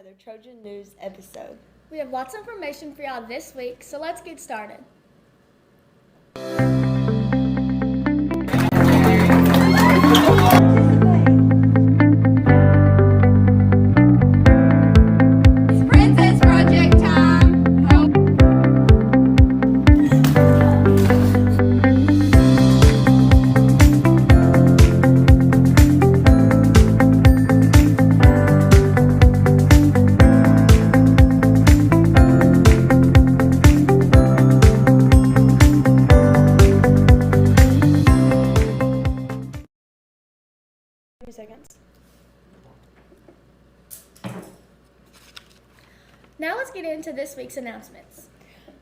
another Trojan News episode. We have lots of information for y'all this week, so let's get started. It's Princess Project time! 30 seconds. Now let's get into this week's announcements.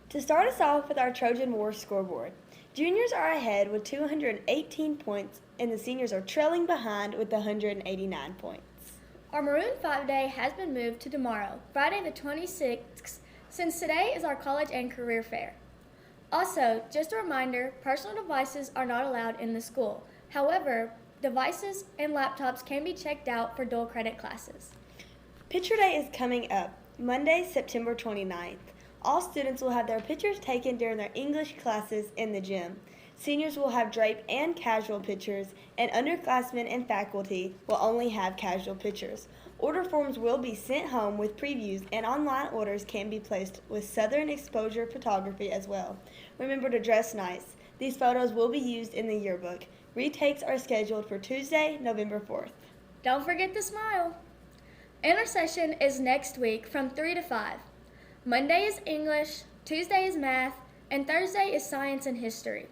To start us off with our Trojan War scoreboard, juniors are ahead with 218 points and the seniors are trailing behind with 189 points. Our Maroon 5 Day has been moved to tomorrow, Friday the 26th, since today is our college and career fair. Also, just a reminder, personal devices are not allowed in the school. However, devices and laptops can be checked out for dual credit classes. Picture Day is coming up, Monday, September 29th. All students will have their pictures taken during their English classes in the gym. Seniors will have drape and casual pictures, and underclassmen and faculty will only have casual pictures. Order forms will be sent home with previews, and online orders can be placed with Southern Exposure Photography as well. Remember to dress nice. These photos will be used in the yearbook. Retakes are scheduled for Tuesday, November 4th. Don't forget to smile. Intercession is next week from 3 to 5. Monday is English, Tuesday is math, and Thursday is science and history.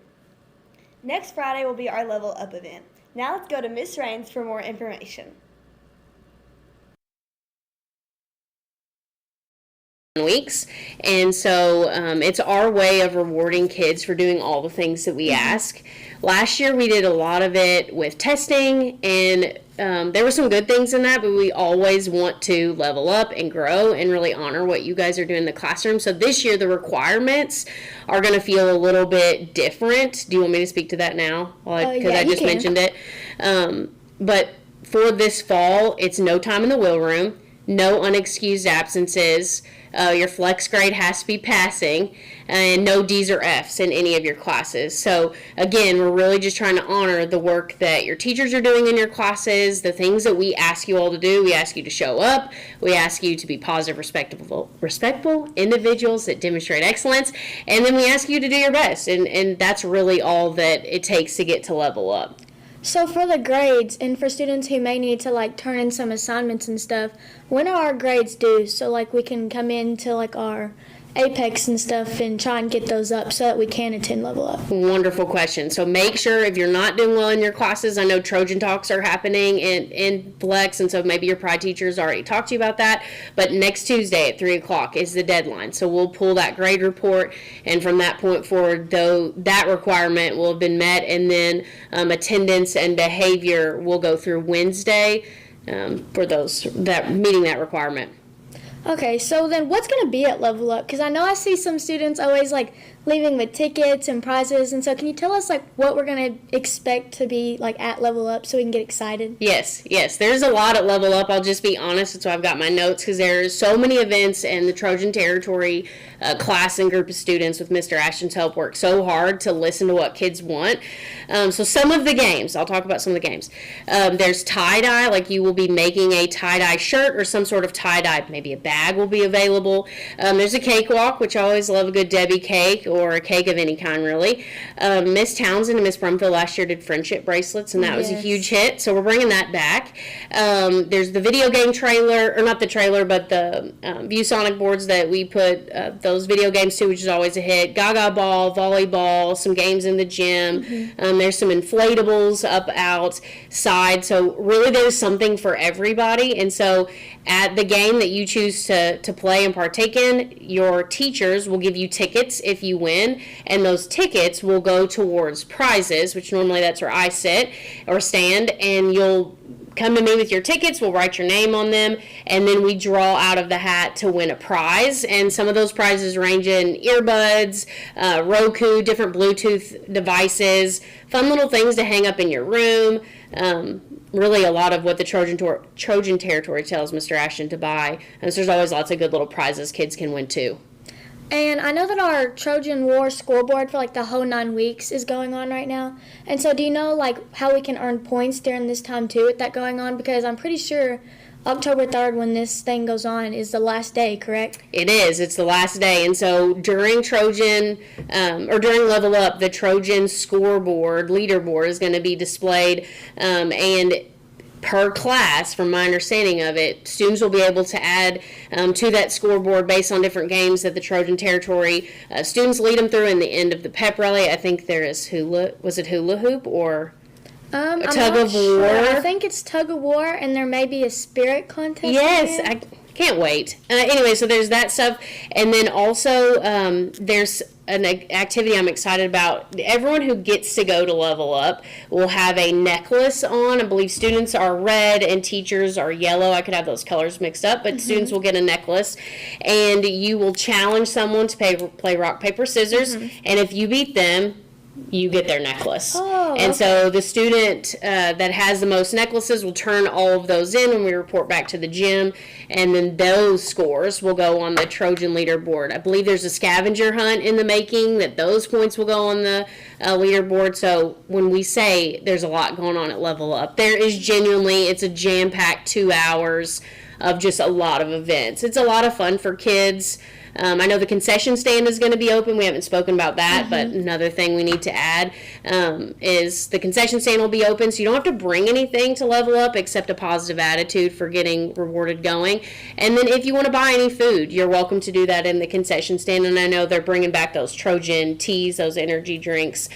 Next Friday will be our Level Up event. Now let's go to Miss Raines for more information. Weeks, and so it's our way of rewarding kids for doing all the things that we ask. Last year we did a lot of it with testing, and there were some good things in that, but we always want to level up and grow and really honor what you guys are doing in the classroom. So this year the requirements are going to feel a little bit different. Do you want me to speak to that now? Because I just mentioned it. But for this fall, it's no time in the wheel room, no unexcused absences. Your flex grade has to be passing, and no D's or F's in any of your classes. So again, we're really just trying to honor the work that your teachers are doing in your classes, the things that we ask you all to do. We ask you to show up. We ask you to be positive, respectful individuals that demonstrate excellence, and then we ask you to do your best. And that's really all that it takes to get to level up. So for the grades, and for students who may need to turn in some assignments and stuff, when are our grades due? So we can come into our Apex and stuff and try and get those up so that we can attend Level Up. Wonderful question. So make sure if you're not doing well in your classes, I know Trojan Talks are happening in Flex, and so maybe your Pride teachers already talked to you about that, but next Tuesday at 3 o'clock is the deadline. So we'll pull that grade report, and from that point forward, though, that requirement will have been met, and then attendance and behavior will go through Wednesday for those that meeting that requirement. Okay, so then what's going to be at Level Up? Because I know I see some students always leaving with tickets and prizes, and so can you tell us what we're going to expect to be at Level Up so we can get excited? Yes, there's a lot at Level Up. I'll just be honest, and so I've got my notes because there's so many events, and the Trojan Territory class and group of students with Mr. Ashton's help work so hard to listen to what kids want. So some of the games, I'll talk about some of the games. There's tie-dye, you will be making a tie-dye shirt or some sort of tie-dye, maybe a bag will be available. There's a cakewalk, which I always love a good Debbie cake or a cake of any kind, really. Miss Townsend and Miss Brumfield last year did friendship bracelets, and that was a huge hit, so we're bringing that back. There's the video game trailer, or not the trailer, but the ViewSonic boards that we put those video games to, which is always a hit. Gaga ball, volleyball, some games in the gym. There's some inflatables up outside, so really there's something for everybody. And so at the game that you choose to play and partake in, your teachers will give you tickets if you win, and those tickets will go towards prizes, which normally that's where I sit or stand, and you'll come to me with your tickets, we'll write your name on them, and then we draw out of the hat to win a prize. And some of those prizes range in earbuds, Roku, different Bluetooth devices, fun little things to hang up in your room, really a lot of what the Trojan Territory tells Mr. Ashton to buy. And so there's always lots of good little prizes kids can win too. And I know that our Trojan War scoreboard for like the whole 9 weeks is going on right now. And so do you know like how we can earn points during this time too with that going on? Because I'm pretty sure October 3rd, when this thing goes on, is the last day, correct? It is. It's the last day. And so during Trojan, or during Level Up, the Trojan scoreboard, leaderboard is going to be displayed. And per class, from my understanding of it, students will be able to add to that scoreboard based on different games that the Trojan Territory students lead them through in the end of the pep rally. I think there is hula hoop or I'm tug not of sure. war. I think it's tug of war, and there may be a spirit contest. Yes, I can't wait. Anyway, so there's that stuff. And then also there's an activity I'm excited about. Everyone who gets to go to Level Up will have a necklace on. I believe students are red and teachers are yellow. I could have those colors mixed up, but students will get a necklace. And you will challenge someone to play rock, paper, scissors. And if you beat them, you get their necklace. And so the student that has the most necklaces will turn all of those in when we report back to the gym, and then those scores will go on the Trojan leaderboard. I believe there's a scavenger hunt in the making that those points will go on the leaderboard. So when we say there's a lot going on at Level Up, there is genuinely, it's a jam-packed 2 hours of just a lot of events. It's a lot of fun for kids. I know the concession stand is going to be open. We haven't spoken about that, but another thing we need to add is the concession stand will be open, so you don't have to bring anything to Level Up except a positive attitude for getting rewarded going. And then if you want to buy any food, you're welcome to do that in the concession stand. And I know they're bringing back those Trojan teas, those energy drinks,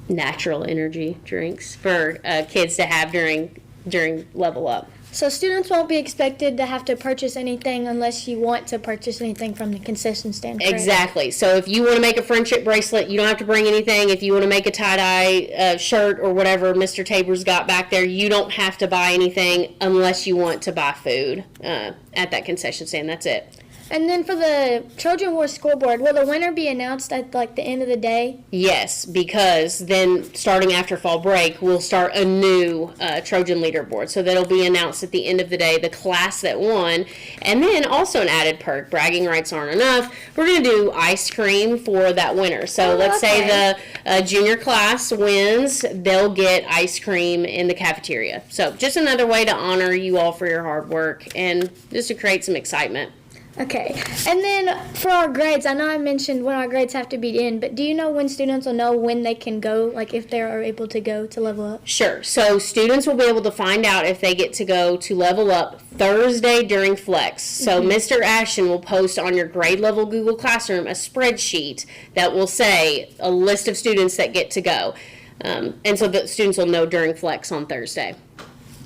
natural energy drinks for kids to have during Level Up. So students won't be expected to have to purchase anything unless you want to purchase anything from the concession stand, correct? Exactly. So if you want to make a friendship bracelet, you don't have to bring anything. If you want to make a tie-dye shirt or whatever Mr. Tabor's got back there, you don't have to buy anything unless you want to buy food at that concession stand. That's it. And then for the Trojan War scoreboard, will the winner be announced at like the end of the day? Yes, because then starting after fall break, we'll start a new Trojan leaderboard. So that'll be announced at the end of the day, the class that won. And then also an added perk, bragging rights aren't enough, we're going to do ice cream for that winner. So let's say the junior class wins, they'll get ice cream in the cafeteria. So just another way to honor you all for your hard work and just to create some excitement. Okay. And then for our grades, I know I mentioned when our grades have to be in, but do you know when students will know when they can go, like if they are able to go to Level Up? Sure. So students will be able to find out if they get to go to Level Up Thursday during Flex. So Mr. Ashton will post on your grade level Google Classroom a spreadsheet that will say a list of students that get to go. And so the students will know during Flex on Thursday.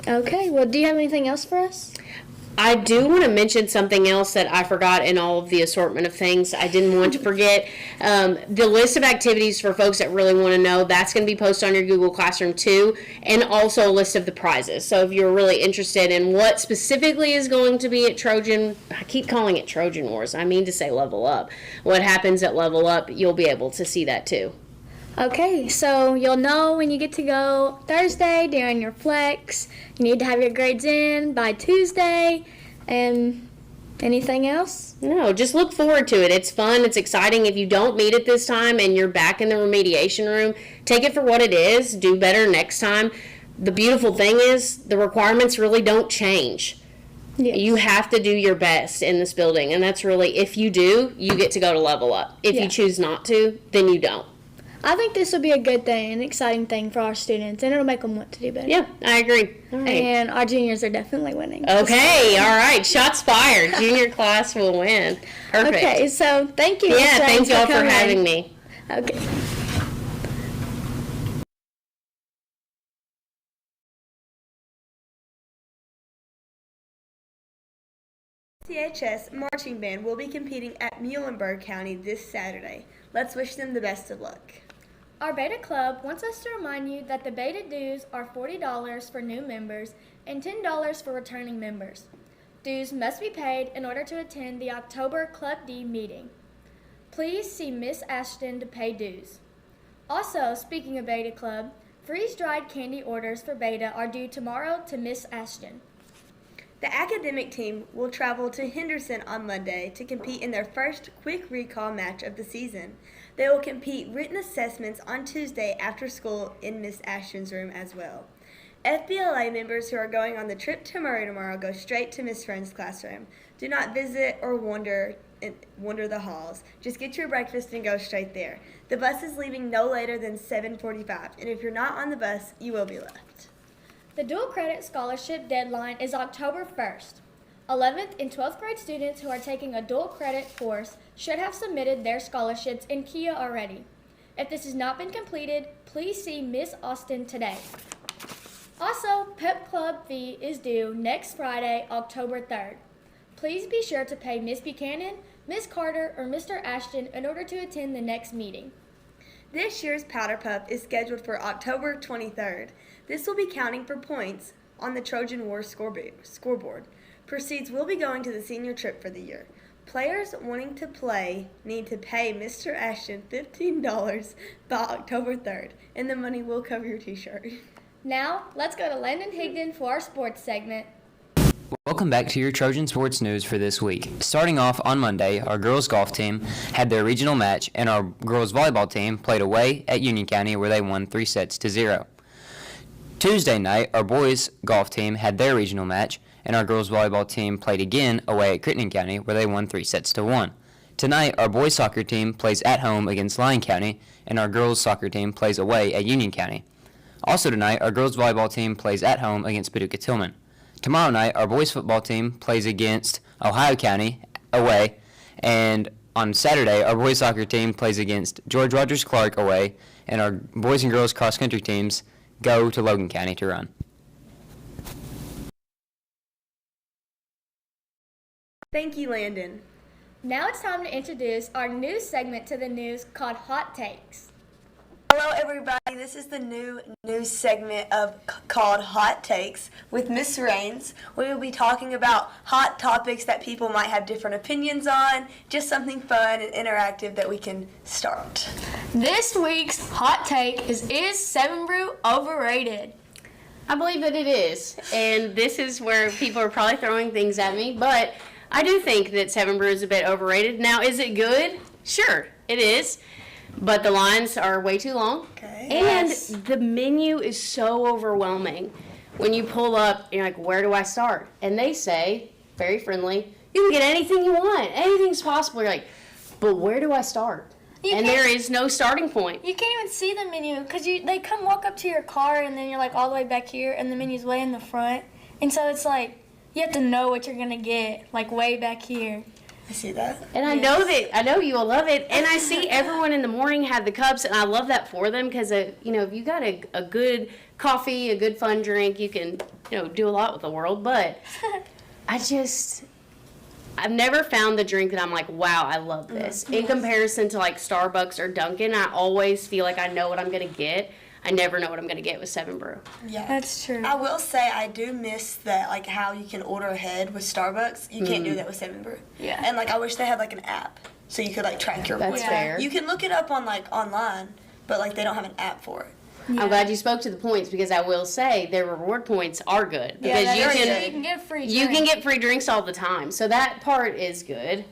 Okay. Well, do you have anything else for us? I do want to mention something else that I forgot in all of the assortment of things I didn't want to forget. The list of activities for folks that really want to know, that's going to be posted on your Google Classroom too, and also a list of the prizes. So if you're really interested in what specifically is going to be at Trojan, I keep calling it Trojan Wars, I mean to say Level Up. What happens at Level Up, you'll be able to see that too. Okay, so you'll know when you get to go Thursday during your flex. You need to have your grades in by Tuesday. And anything else? No, just look forward to it. It's fun. It's exciting. If you don't meet it this time and you're back in the remediation room, take it for what it is. Do better next time. The beautiful thing is the requirements really don't change. Yes. You have to do your best in this building. And that's really, if you do, you get to go to Level Up. If you choose not to, then you don't. I think this will be a good thing, an exciting thing for our students, and it'll make them want to do better. Yeah, I agree. All right. And our juniors are definitely winning. Okay, all right. Shots fired. Junior class will win. Perfect. Okay, so thank you. Yeah, thank y'all for having me. Okay. WCHS Marching Band will be competing at Muhlenberg County this Saturday. Let's wish them the best of luck. Our Beta Club wants us to remind you that the Beta dues are $40 for new members and $10 for returning members. Dues must be paid in order to attend the October Club D meeting. Please see Miss Ashton to pay dues. Also, speaking of Beta Club, freeze-dried candy orders for Beta are due tomorrow to Miss Ashton. The academic team will travel to Henderson on Monday to compete in their first quick recall match of the season. They will compete written assessments on Tuesday after school in Miss Ashton's room as well. FBLA members who are going on the trip to Murray tomorrow go straight to Miss Friend's classroom. Do not visit or wander the halls. Just get your breakfast and go straight there. The bus is leaving no later than 7:45, and if you're not on the bus, you will be left. The dual credit scholarship deadline is October 1st. 11th and 12th grade students who are taking a dual credit course should have submitted their scholarships in Kia already. If this has not been completed, please see Miss Austin today. Also, Pep Club fee is due next Friday, October 3rd. Please be sure to pay Miss Buchanan, Miss Carter, or Mr. Ashton in order to attend the next meeting. This year's Powder Pup is scheduled for October 23rd. This will be counting for points on the Trojan War scoreboard. Proceeds will be going to the senior trip for the year. Players wanting to play need to pay Mr. Ashton $15 by October 3rd, and the money will cover your t-shirt. Now, let's go to Landon Higdon for our sports segment. Welcome back to your Trojan Sports News for this week. Starting off on Monday, our girls golf team had their regional match, and our girls volleyball team played away at Union County where they won 3-0. Tuesday night, our boys golf team had their regional match, and our girls volleyball team played again away at Crittenden County where they won 3-1. Tonight, our boys soccer team plays at home against Lyon County, and our girls soccer team plays away at Union County. Also tonight, our girls volleyball team plays at home against Paducah Tillman. Tomorrow night, our boys football team plays against Ohio County away, and on Saturday, our boys soccer team plays against George Rogers Clark away, and our boys and girls cross country teams go to Logan County to run. Thank you, Landon. Now it's time to introduce our new segment to the news called Hot Takes. Hello, everybody. This is the new news segment called Hot Takes with Miss Rains. We will be talking about hot topics that people might have different opinions on, just something fun and interactive that we can start. This week's hot take is 7 Brew overrated? I believe that it is, and this is where people are probably throwing things at me, but I do think that 7 Brew is a bit overrated. Now, is it good? Sure, it is. But the lines are way too long. Okay. And the menu is so overwhelming. When you pull up, you're like, where do I start? And they say, very friendly, you can get anything you want. Anything's possible. You're like, but where do I start? And there is no starting point. You can't even see the menu because they come walk up to your car and then you're like all the way back here and the menu's way in the front. And so it's like you have to know what you're going to get, like way back here. I see that. And I know you will love it. And I see everyone in the morning have the cups, and I love that for them because, if you got a good coffee, a good fun drink, you can, do a lot with the world. But I've never found the drink that I'm like, wow, I love this. In comparison to like Starbucks or Dunkin', I always feel like I know what I'm going to get. I never know what I'm going to get with 7 Brew. Yeah. That's true. I will say I do miss that, like how you can order ahead with Starbucks. You can't do that with 7 Brew. Yeah. And like I wish they had like an app so you could like track your That's points. fair. You can look it up on like online, but like they don't have an app for it. Yeah. I'm glad you spoke to the points because I will say their reward points are good. Because you you can get a free drink. You can get free drinks all the time. So that part is good.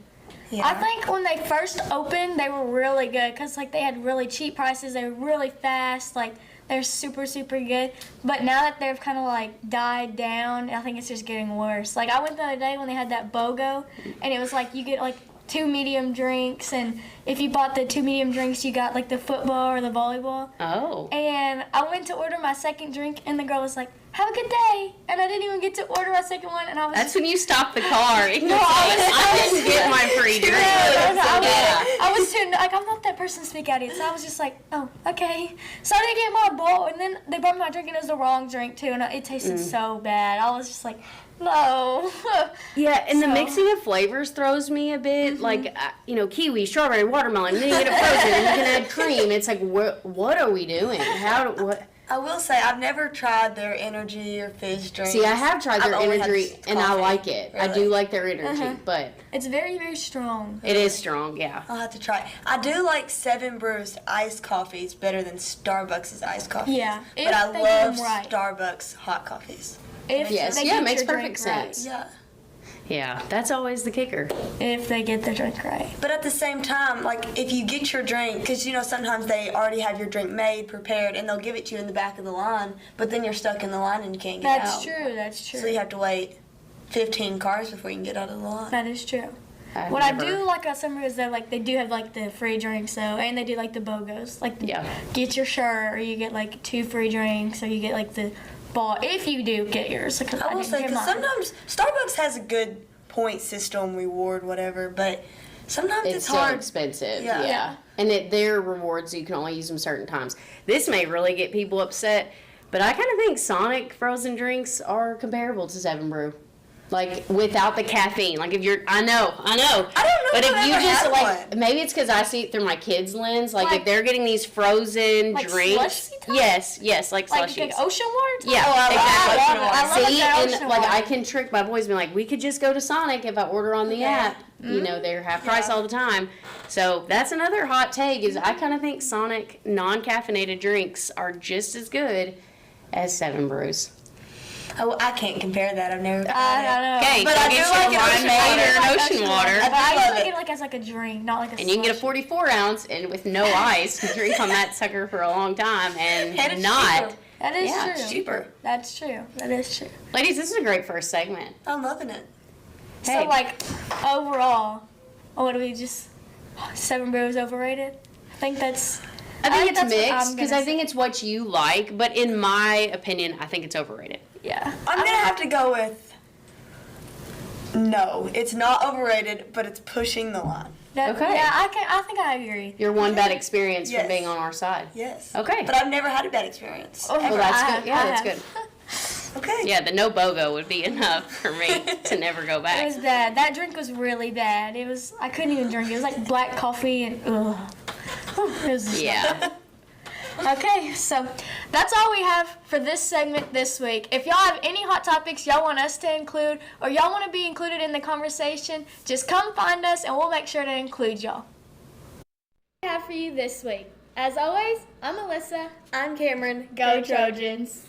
Yeah. I think when they first opened, they were really good because like they had really cheap prices. They were really fast. Like they're super, super good. But now that they've kind of like died down, I think it's just getting worse. Like I went the other day when they had that BOGO, and it was like you get like 2 medium drinks, and if you bought the 2 medium drinks, you got like the football or the volleyball. Oh. And I went to order my second drink, and the girl was like, "Have a good day," and I didn't even get to order my second one, and I was. That's when you stop the car. And No, I didn't get my free drink. I was too, like, I'm not that person to speak out of it, so I was just like, oh, okay. So I didn't get my bowl, and then they brought me my drink, and it was the wrong drink, too, and it tasted so bad. I was just like, no. Yeah, and the mixing of flavors throws me a bit. Like, kiwi, strawberry, watermelon, then you get it frozen, and you can add cream. It's like, what are we doing? I will say I've never tried their energy or fizz drinks. See, I have tried their I've only had energy, and I coffee. like it. I do Really? like their energy, but It's very, very strong. it is strong, yeah. I'll have to try it. I do like 7 Brew's iced coffees better than Starbucks' iced coffees. Yeah, But if I they do love them right. Starbucks hot coffees. If Yes, they yeah, get it makes your drink perfect right. sense. Yeah. Yeah, that's always the kicker. If they get the drink right. But at the same time, like, if you get your drink, because, sometimes they already have your drink made, prepared, and they'll give it to you in the back of the line, but then you're stuck in the line and you can't get out. That's true. That's true. So you have to wait 15 cars before you can get out of the line. That is true. I've What I never- do like at Summer is that they do have the free drinks though, and they do the BOGOs. Yeah. Get your shirt, or you get 2 free drinks, or you get the ball if you do get yours. Because I will didn't say, get because mine. sometimes Starbucks has a good point system, reward, whatever, but sometimes It's it's still hard. expensive. Yeah. Yeah. And their rewards, you can only use them certain times. This may really get people upset, but I kind of think Sonic frozen drinks are comparable to 7 Brew. Without the caffeine. I know. I don't know But if if I've you ever just, had one. maybe it's because I see it through my kids' lens. If Like- they're getting these frozen Like drinks. slushy type? Yes, like slushies. Ocean water? Yeah, Oh, I love exactly. Ocean Water. I love See, that and Ocean I Water. can trick my boys, and be like, we could just go to Sonic if I order on the app. They're half price all the time. So that's another hot take. Is I kind of think Sonic non-caffeinated drinks are just as good as 7 Brews. Oh, I can't compare that. I've never I had don't know. Okay, But go I get do you like a an Ocean limeade Water. or an I like ocean water. But I love usually it. get it as a drink, not like a And you can get a slushy. 44 ounce and with no ice, you drink on that sucker for a long time and And it's not. cheaper. That is Yeah, true. it's cheaper. That's true. That is true. Ladies, this is a great first segment. I'm loving it. Hey. So overall, what do we just 7 Brews overrated? I think that's. I think it's that's what I'm mixed because gonna I think it's what you like, but in my opinion, I think it's overrated. Yeah. I'm gonna have to go with no. It's not overrated, but it's pushing the line. Okay. Yeah, I think I agree. Your one bad experience Yes. from being on our side. Yes. Okay. But I've never had a bad experience. Oh, Well, ever. that's I good. have- Yeah, I that's have. good. Okay. Yeah, the no BOGO would be enough for me to never go It back. was bad. That drink was really bad. I couldn't even drink it. It was like black coffee and ugh. It was just Yeah. Okay, so that's all we have for this segment this week. If y'all have any hot topics y'all want us to include or y'all want to be included in the conversation, just come find us and we'll make sure to include y'all. We have for you this week. As always, I'm Alyssa. I'm Cameron. Go Trojans!